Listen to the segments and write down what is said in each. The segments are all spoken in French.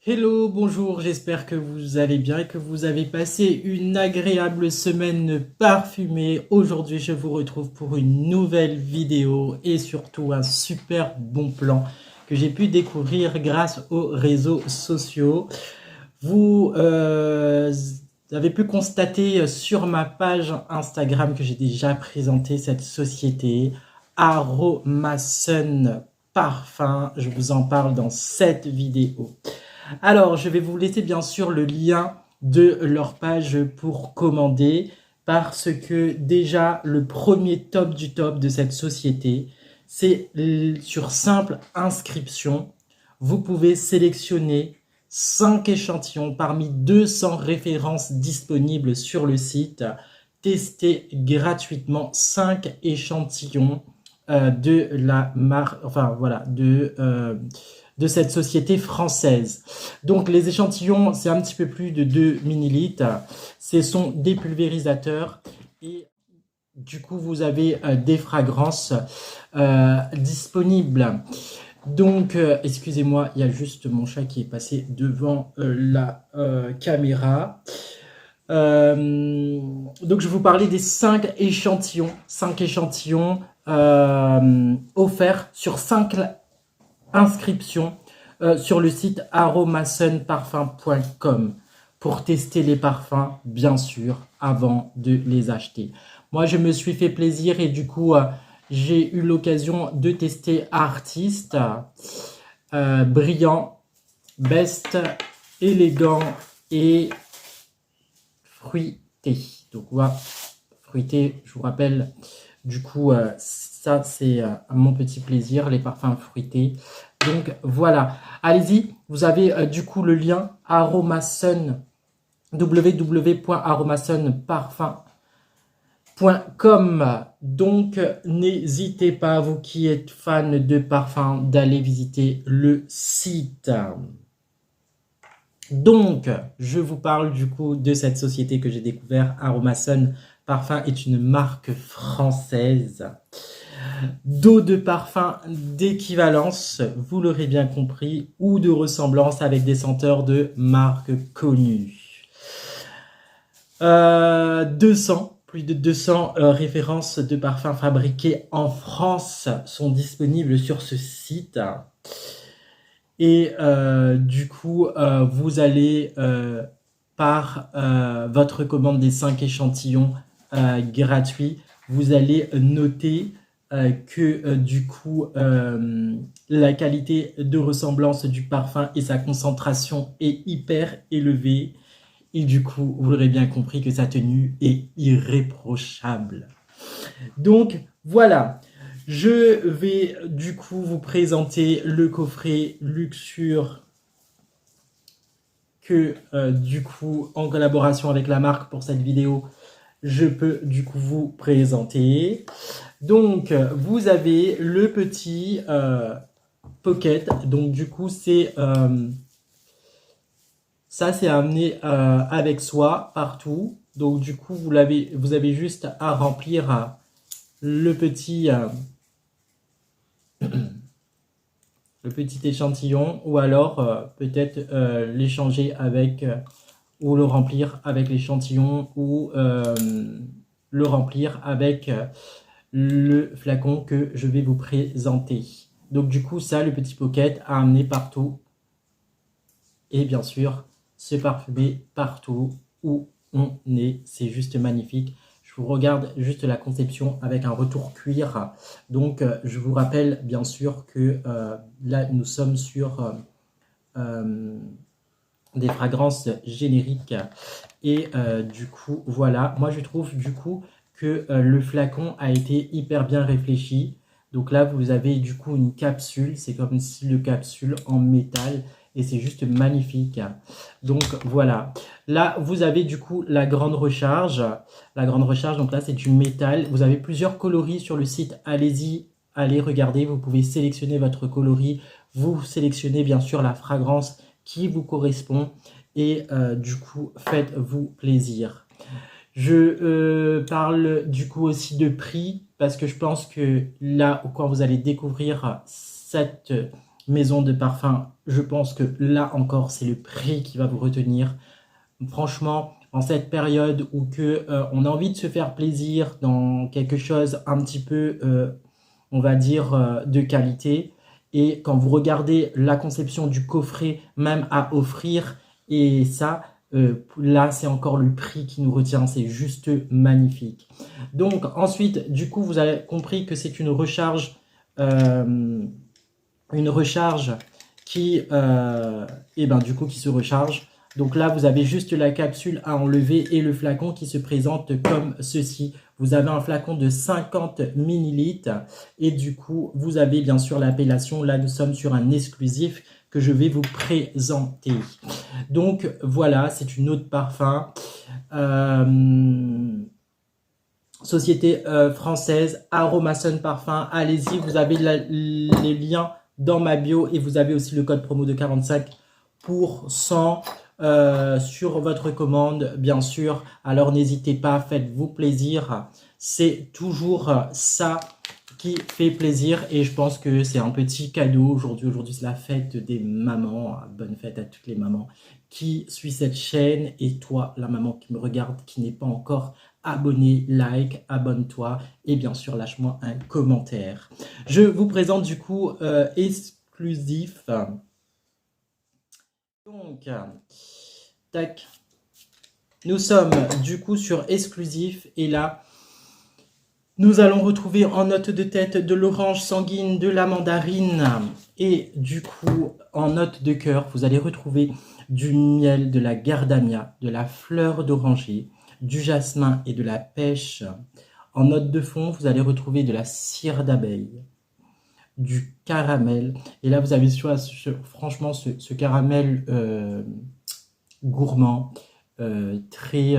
Hello, bonjour, j'espère que vous allez bien et que vous avez passé une agréable semaine parfumée. Aujourd'hui, je vous retrouve pour une nouvelle vidéo et surtout un super bon plan que j'ai pu découvrir grâce aux réseaux sociaux. Vous avez pu constater sur ma page Instagram que j'ai déjà présenté cette société Aromasun Parfum. Je vous en parle dans cette vidéo. Alors, je vais vous laisser bien sûr le lien de leur page pour commander parce que déjà le premier top du top de cette société, c'est sur simple inscription. Vous pouvez sélectionner 5 échantillons parmi 200 références disponibles sur le site. Tester gratuitement 5 échantillons de la marque, enfin voilà, de cette société française. Donc les échantillons, c'est un petit peu plus de 2 millilitres. Ce sont des pulvérisateurs et du coup vous avez des fragrances disponibles. Donc, excusez-moi, il y a juste mon chat qui est passé devant la caméra. Donc, je vais vous parler des 5 échantillons. 5 échantillons offerts sur 5 inscriptions sur le site aromasunparfum.com pour tester les parfums, bien sûr, avant de les acheter. Moi, je me suis fait plaisir et du coup, j'ai eu l'occasion de tester Artiste, Brillant, Best, Élégant et Fruité. Donc, voilà, Fruité, je vous rappelle, du coup, ça, c'est mon petit plaisir, les parfums fruités. Donc, voilà. Allez-y, vous avez du coup le lien Aromasun, www.aromasunparfum.com. Donc, n'hésitez pas, vous qui êtes fan de parfums, d'aller visiter le site. Donc, je vous parle du coup de cette société que j'ai découvert. Aromasun Parfum est une marque française d'eau de parfum d'équivalence, vous l'aurez bien compris, ou de ressemblance avec des senteurs de marques connues. 200, plus de 200 références de parfums fabriqués en France sont disponibles sur ce site. Et du coup, vous allez par votre commande des 5 échantillons gratuits, vous allez noter que du coup, la qualité de ressemblance du parfum et sa concentration est hyper élevée. Et du coup, vous l'aurez bien compris que sa tenue est irréprochable. Donc, voilà. Je vais du coup vous présenter le coffret Luxure que du coup en collaboration avec la marque pour cette vidéo je peux du coup vous présenter. Donc vous avez le petit pocket, donc du coup c'est ça c'est amené avec soi partout, donc du coup vous avez juste à remplir le petit le petit échantillon ou alors peut-être l'échanger avec ou le remplir avec l'échantillon ou le remplir avec le flacon que je vais vous présenter. Donc du coup ça, le petit pocket à amener partout et bien sûr se parfumer partout où on est, c'est juste magnifique. Je vous regarde juste la conception avec un retour cuir. Donc je vous rappelle bien sûr que là nous sommes sur des fragrances génériques et du coup voilà, moi je trouve du coup que le flacon a été hyper bien réfléchi. Donc là vous avez du coup une capsule, c'est comme si le capsule en métal et c'est juste magnifique. Donc voilà, là vous avez du coup la grande recharge, donc là c'est du métal. Vous avez plusieurs coloris sur le site, allez-y, allez regarder, vous pouvez sélectionner votre coloris, vous sélectionnez bien sûr la fragrance qui vous correspond et du coup faites-vous plaisir. Je parle du coup aussi de prix parce que je pense que là quand vous allez découvrir cette maison de parfum, je pense que là encore, c'est le prix qui va vous retenir. Franchement, en cette période où on a envie de se faire plaisir dans quelque chose un petit peu, on va dire, de qualité, et quand vous regardez la conception du coffret même à offrir, et ça, là, c'est encore le prix qui nous retient, c'est juste magnifique. Donc ensuite, du coup, vous avez compris que c'est euh, une recharge qui, du coup, qui se recharge. Donc là, vous avez juste la capsule à enlever et le flacon qui se présente comme ceci. Vous avez un flacon de 50 millilitres et du coup, vous avez bien sûr l'appellation. Là, nous sommes sur un exclusif que je vais vous présenter. Donc voilà, c'est une eau de parfum. Société française, Aromason Parfum. Allez-y, vous avez les liens dans ma bio et vous avez aussi le code promo de 45% sur votre commande, bien sûr. Alors n'hésitez pas, faites-vous plaisir. C'est toujours ça qui fait plaisir et je pense que c'est un petit cadeau aujourd'hui. Aujourd'hui, c'est la fête des mamans. Bonne fête à toutes les mamans qui suivent cette chaîne et toi, la maman qui me regarde, qui n'est pas encore abonné, like, abonne-toi et bien sûr, lâche-moi un commentaire. Je vous présente du coup exclusif. Donc, tac. Nous sommes du coup sur exclusif et là, nous allons retrouver en note de tête de l'orange sanguine, de la mandarine et du coup, en note de cœur, vous allez retrouver du miel, de la gardamia, de la fleur d'oranger, du jasmin et de la pêche. En note de fond, vous allez retrouver de la cire d'abeille, du caramel. Et là, vous avez franchement ce caramel gourmand, très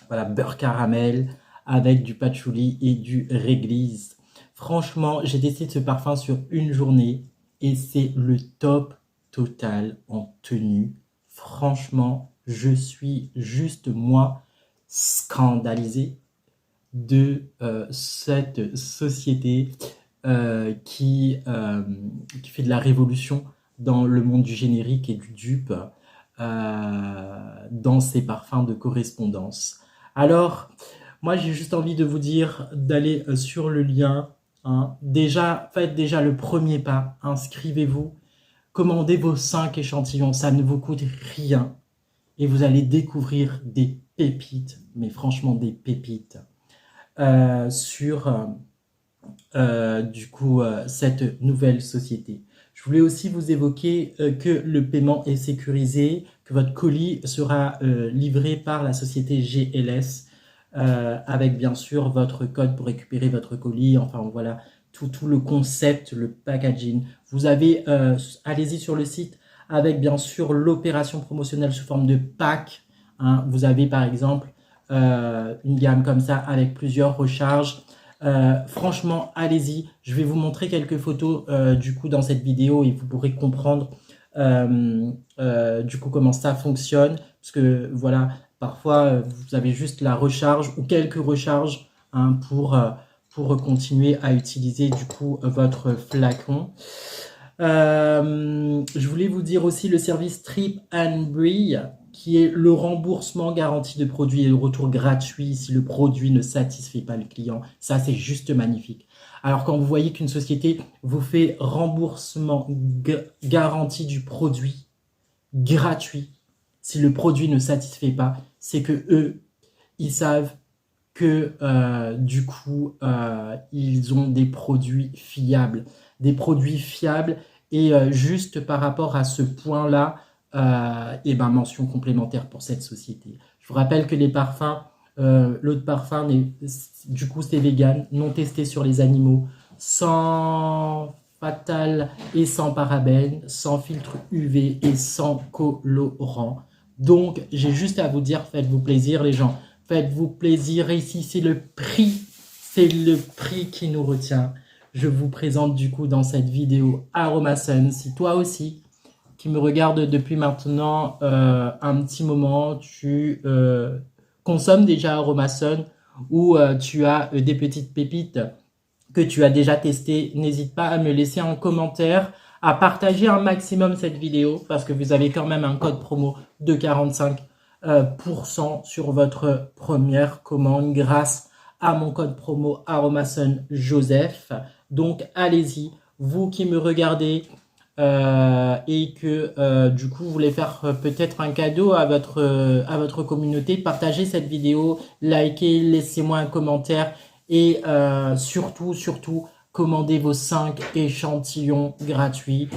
voilà, beurre caramel avec du patchouli et du réglisse. Franchement, j'ai testé ce parfum sur une journée et c'est le top total en tenue. Franchement, je suis juste moi scandalisé de cette société qui fait de la révolution dans le monde du générique et du dupe dans ses parfums de correspondance. Alors, moi j'ai juste envie de vous dire d'aller sur le lien. Hein. Déjà, faites déjà le premier pas, inscrivez-vous, commandez vos 5 échantillons, ça ne vous coûte rien. Et vous allez découvrir des pépites, mais franchement des pépites, sur du coup cette nouvelle société. Je voulais aussi vous évoquer que le paiement est sécurisé, que votre colis sera livré par la société GLS avec bien sûr votre code pour récupérer votre colis. Enfin voilà, tout le concept, le packaging. Vous avez, allez-y sur le site avec bien sûr l'opération promotionnelle sous forme de pack. Hein. Vous avez par exemple une gamme comme ça avec plusieurs recharges. Franchement, allez-y. Je vais vous montrer quelques photos du coup dans cette vidéo et vous pourrez comprendre du coup comment ça fonctionne. Parce que voilà, parfois vous avez juste la recharge ou quelques recharges hein, pour continuer à utiliser du coup votre flacon. Je voulais vous dire aussi le service Trip and Brie, qui est le remboursement garanti de produits et le retour gratuit si le produit ne satisfait pas le client. Ça, c'est juste magnifique. Alors, quand vous voyez qu'une société vous fait remboursement garanti du produit gratuit, si le produit ne satisfait pas, c'est que eux, ils savent que du coup, ils ont des produits fiables. Des produits fiables et juste par rapport à ce point-là, mention complémentaire pour cette société. Je vous rappelle que les parfums, l'eau de parfum, du coup c'est vegan, non testé sur les animaux, sans fatal et sans parabènes, sans filtre UV et sans colorant. Donc j'ai juste à vous dire, faites-vous plaisir les gens, faites-vous plaisir. Et ici c'est le prix qui nous retient. Je vous présente du coup dans cette vidéo Aromason. Si toi aussi, qui me regarde depuis maintenant un petit moment, tu consommes déjà Aromason ou tu as des petites pépites que tu as déjà testé, n'hésite pas à me laisser un commentaire, à partager un maximum cette vidéo parce que vous avez quand même un code promo de 45% sur votre première commande grâce à mon code promo Aromason Joseph. Donc allez-y, vous qui me regardez et que du coup vous voulez faire peut-être un cadeau à votre communauté, partagez cette vidéo, likez, laissez-moi un commentaire et surtout, commandez vos 5 échantillons gratuits.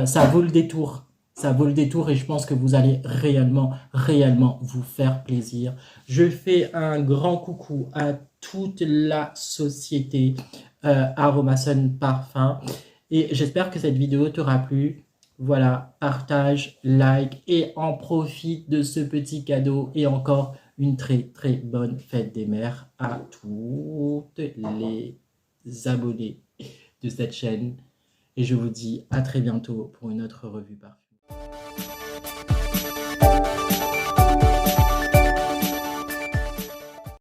Ça vaut le détour. Ça vaut le détour et je pense que vous allez réellement vous faire plaisir. Je fais un grand coucou à toute la société Aromason Parfum et j'espère que cette vidéo t'aura plu. Voilà, partage, like et en profite de ce petit cadeau et encore une très bonne fête des mères à toutes les abonnés de cette chaîne. Et je vous dis à très bientôt pour une autre revue parfum.